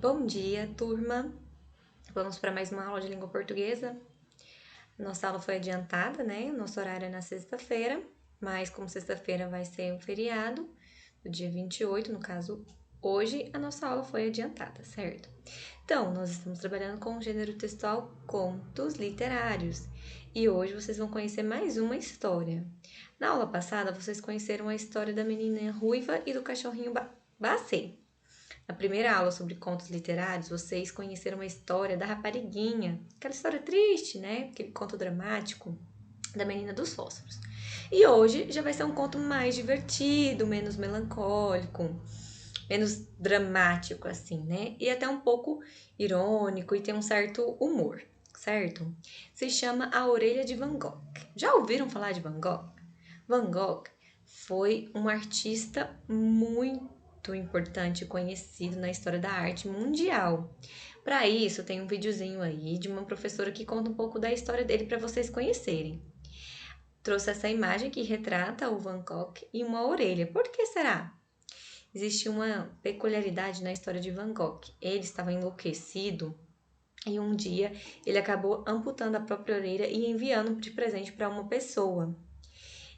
Bom dia, turma! Vamos para mais uma aula de língua portuguesa. Nossa aula foi adiantada, né? Nosso horário é na sexta-feira, mas como sexta-feira vai ser um feriado, do dia 28, no caso, hoje, a nossa aula foi adiantada, certo? Então, nós estamos trabalhando com o gênero textual contos literários e hoje vocês vão conhecer mais uma história. Na aula passada, vocês conheceram a história da menina ruiva e do cachorrinho Bacê. Na primeira aula sobre contos literários, vocês conheceram a história da rapariguinha, aquela história triste, né? Aquele conto dramático da menina dos fósforos. E hoje já vai ser um conto mais divertido, menos melancólico, menos dramático, assim, né? E até um pouco irônico e tem um certo humor, certo? Se chama A Orelha de Van Gogh. Já ouviram falar de Van Gogh? Van Gogh foi um artista muito importante e conhecido na história da arte mundial. Para isso, tem um videozinho aí de uma professora que conta um pouco da história dele para vocês conhecerem. Trouxe essa imagem que retrata o Van Gogh e uma orelha. Por que será? Existe uma peculiaridade na história de Van Gogh. Ele estava enlouquecido e um dia ele acabou amputando a própria orelha e enviando de presente para uma pessoa.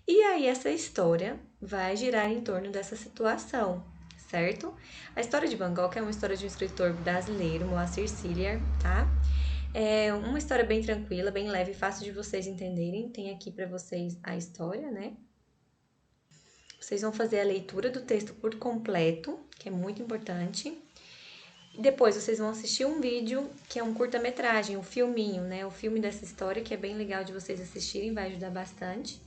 E aí essa história vai girar em torno dessa situação, certo? A história de Van Gogh é uma história de um escritor brasileiro, Moacir Ciliar, tá? É uma história bem tranquila, bem leve, fácil de vocês entenderem. Tem aqui para vocês a história, né? Vocês vão fazer a leitura do texto por completo, que é muito importante. E depois vocês vão assistir um vídeo, que é um curta-metragem, um filminho, né? O filme dessa história, que é bem legal de vocês assistirem, vai ajudar bastante.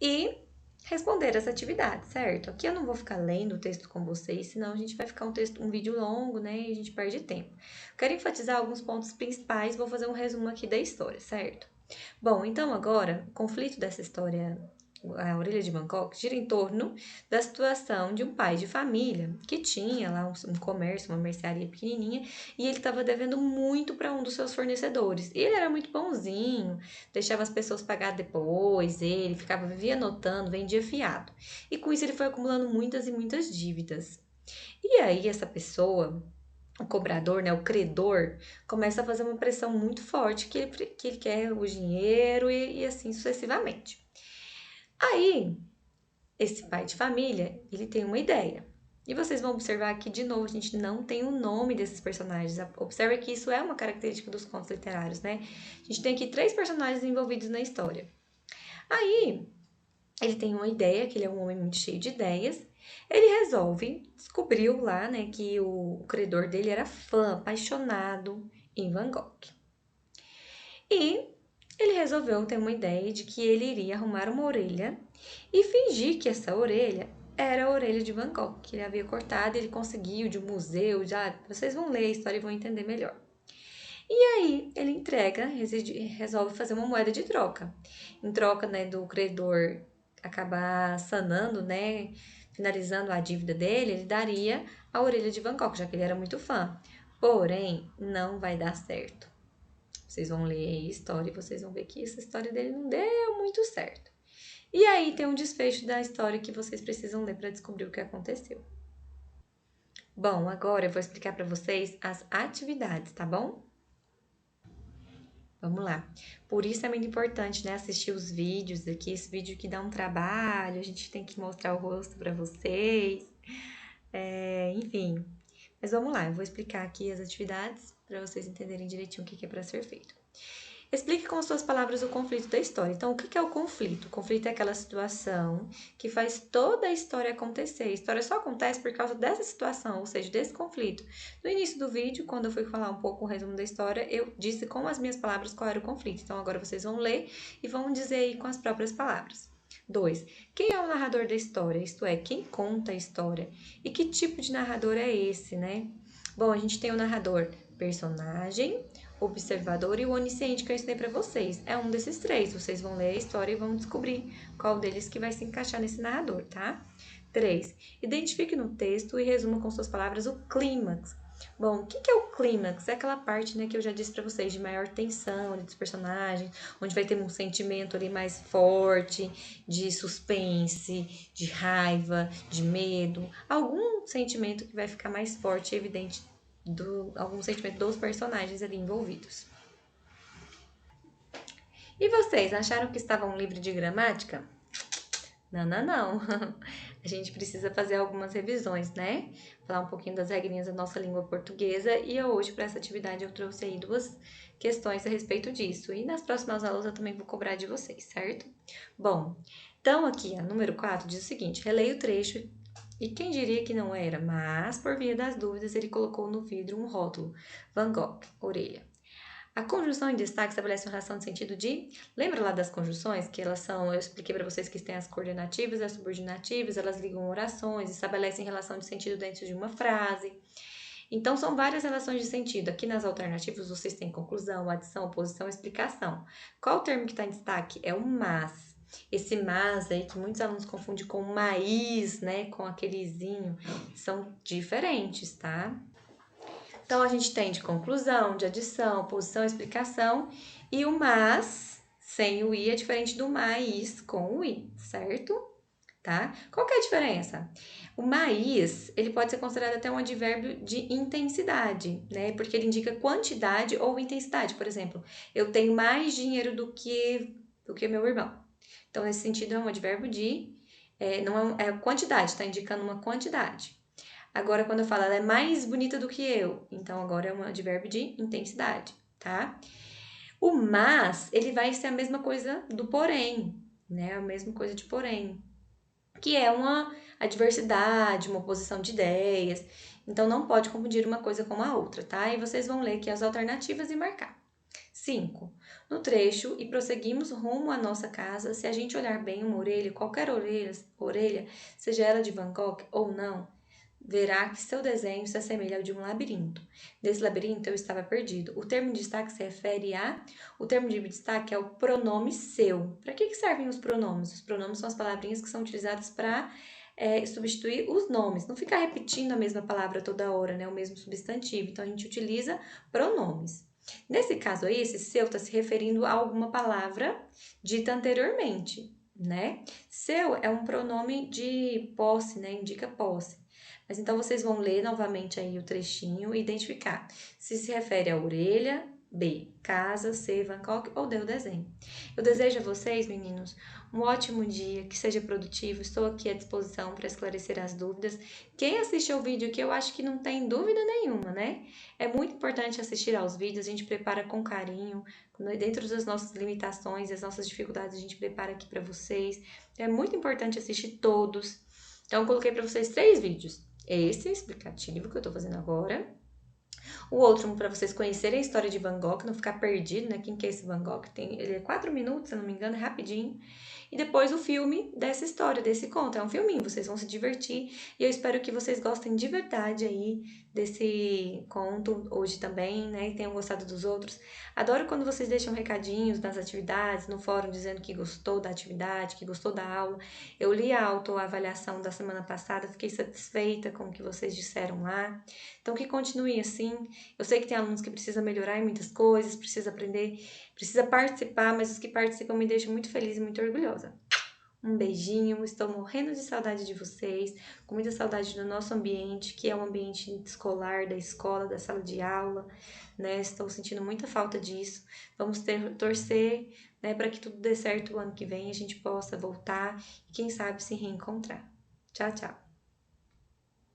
E responder essa atividade, certo? Aqui eu não vou ficar lendo o texto com vocês, senão a gente vai ficar um vídeo longo, né? E a gente perde tempo. Quero enfatizar alguns pontos principais, vou fazer um resumo aqui da história, certo? Bom, então agora, o conflito dessa história, a Orelha de Van Gogh, gira em torno da situação de um pai de família que tinha lá um comércio, uma mercearia pequenininha, e ele estava devendo muito para um dos seus fornecedores. E ele era muito bonzinho, deixava as pessoas pagar depois, ele vivia anotando, vendia fiado. E com isso ele foi acumulando muitas e muitas dívidas. E aí essa pessoa, o cobrador, né, o credor, começa a fazer uma pressão muito forte que ele quer o dinheiro e assim sucessivamente. Aí, esse pai de família, ele tem uma ideia. E vocês vão observar que, de novo, a gente não tem o nome desses personagens. Observe que isso é uma característica dos contos literários, né? A gente tem aqui 3 personagens envolvidos na história. Aí, ele tem uma ideia, que ele é um homem muito cheio de ideias. Ele descobriu lá, né, que o credor dele era fã, apaixonado em Van Gogh. E ele resolveu ter uma ideia de que ele iria arrumar uma orelha e fingir que essa orelha era a orelha de Van Gogh, que ele havia cortado e ele conseguiu de um museu. Já vocês vão ler a história e vão entender melhor. E aí ele resolve fazer uma moeda de troca. Em troca, né, do credor acabar sanando, né, finalizando a dívida dele, ele daria a orelha de Van Gogh, já que ele era muito fã. Porém, não vai dar certo. Vocês vão ler a história e vocês vão ver que essa história dele não deu muito certo. E aí tem um desfecho da história que vocês precisam ler para descobrir o que aconteceu. Bom, agora eu vou explicar para vocês as atividades, tá bom? Vamos lá. Por isso é muito importante, né, assistir os vídeos aqui, esse vídeo que dá um trabalho, a gente tem que mostrar o rosto para vocês, enfim. Mas vamos lá, eu vou explicar aqui as atividades para vocês entenderem direitinho o que é para ser feito. Explique com as suas palavras o conflito da história. Então, o que é o conflito? O conflito é aquela situação que faz toda a história acontecer. A história só acontece por causa dessa situação, ou seja, desse conflito. No início do vídeo, quando eu fui falar um pouco o resumo da história, eu disse com as minhas palavras qual era o conflito. Então, agora vocês vão ler e vão dizer aí com as próprias palavras. 2. Quem é o narrador da história? Isto é, quem conta a história? E que tipo de narrador é esse, né? Bom, a gente tem o narrador personagem, observador e o onisciente que eu ensinei para vocês. É um desses 3. Vocês vão ler a história e vão descobrir qual deles que vai se encaixar nesse narrador, tá? 3. Identifique no texto e resuma com suas palavras o clímax. Bom, o que é o clímax? É aquela parte, né, que eu já disse para vocês, de maior tensão ali dos personagens, onde vai ter um sentimento ali mais forte, de suspense, de raiva, de medo, algum sentimento que vai ficar mais forte e evidente algum sentimento dos personagens ali envolvidos. E vocês, acharam que estavam livres de gramática? Não, não, não. A gente precisa fazer algumas revisões, né? Falar um pouquinho das regrinhas da nossa língua portuguesa. E hoje, para essa atividade, eu trouxe aí 2 questões a respeito disso. E nas próximas aulas eu também vou cobrar de vocês, certo? Bom, então aqui, a número 4 diz o seguinte: releia o trecho. E quem diria que não era? Mas, por via das dúvidas, ele colocou no vidro um rótulo: Van Gogh, orelha. A conjunção em destaque estabelece uma relação de sentido de... Lembra lá das conjunções? Que elas são... Eu expliquei para vocês que tem as coordenativas e as subordinativas, elas ligam orações, estabelecem relação de sentido dentro de uma frase. Então, são várias relações de sentido. Aqui nas alternativas, vocês têm conclusão, adição, oposição, explicação. Qual o termo que está em destaque? É o mas. Esse mas aí, que muitos alunos confundem com maíz, né? Com aquele izinho. São diferentes, tá? Então, a gente tem de conclusão, de adição, oposição, explicação. E o mas, sem o i, é diferente do mais com o i, certo? Tá? Qual que é a diferença? O mais, ele pode ser considerado até um advérbio de intensidade, né? Porque ele indica quantidade ou intensidade. Por exemplo, eu tenho mais dinheiro do que meu irmão. Então, nesse sentido, é um advérbio de... não é quantidade, está indicando uma quantidade. Agora, quando eu falo ela é mais bonita do que eu, então agora é um advérbio de intensidade, tá? O mas, ele vai ser a mesma coisa do porém, né? A mesma coisa de porém, que é uma adversidade, uma oposição de ideias. Então, não pode confundir uma coisa com a outra, tá? E vocês vão ler aqui as alternativas e marcar. 5. No trecho, e prosseguimos rumo à nossa casa, se a gente olhar bem uma orelha, qualquer orelha, seja ela de Van Gogh ou não, verá que seu desenho se assemelha ao de um labirinto. Nesse labirinto eu estava perdido. O termo de destaque se refere a... O termo de destaque é o pronome seu. Para que servem os pronomes? Os pronomes são as palavrinhas que são utilizadas para substituir os nomes. Não ficar repetindo a mesma palavra toda hora, né? O mesmo substantivo. Então, a gente utiliza pronomes. Nesse caso aí, esse seu está se referindo a alguma palavra dita anteriormente, né? Seu é um pronome de posse, né? Indica posse. Mas então vocês vão ler novamente aí o trechinho e identificar se refere à orelha, B, casa, C, Van Gogh ou D, o desenho. Eu desejo a vocês, meninos, um ótimo dia, que seja produtivo. Estou aqui à disposição para esclarecer as dúvidas. Quem assistiu o vídeo aqui, eu acho que não tem dúvida nenhuma, né? É muito importante assistir aos vídeos, a gente prepara com carinho, dentro das nossas limitações e as nossas dificuldades, a gente prepara aqui para vocês. É muito importante assistir todos. Então, eu coloquei para vocês 3 vídeos. Esse explicativo que eu tô fazendo agora. O outro para vocês conhecerem a história de Van Gogh, não ficar perdido, né? Quem que é esse Van Gogh? Ele é 4 minutos, se eu não me engano, é rapidinho. E depois o filme dessa história, desse conto. É um filminho, vocês vão se divertir. E eu espero que vocês gostem de verdade aí desse conto hoje também, né? E tenham gostado dos outros. Adoro quando vocês deixam recadinhos nas atividades, no fórum, dizendo que gostou da atividade, que gostou da aula. Eu li a autoavaliação da semana passada, fiquei satisfeita com o que vocês disseram lá. Então, que continue assim. Eu sei que tem alunos que precisam melhorar em muitas coisas, precisa aprender, precisa participar, mas os que participam me deixam muito feliz e muito orgulhosa. Um beijinho, estou morrendo de saudade de vocês, com muita saudade do nosso ambiente, que é um ambiente escolar, da escola, da sala de aula, né? Estou sentindo muita falta disso. Vamos torcer, né, para que tudo dê certo o ano que vem, a gente possa voltar e quem sabe se reencontrar. Tchau, tchau.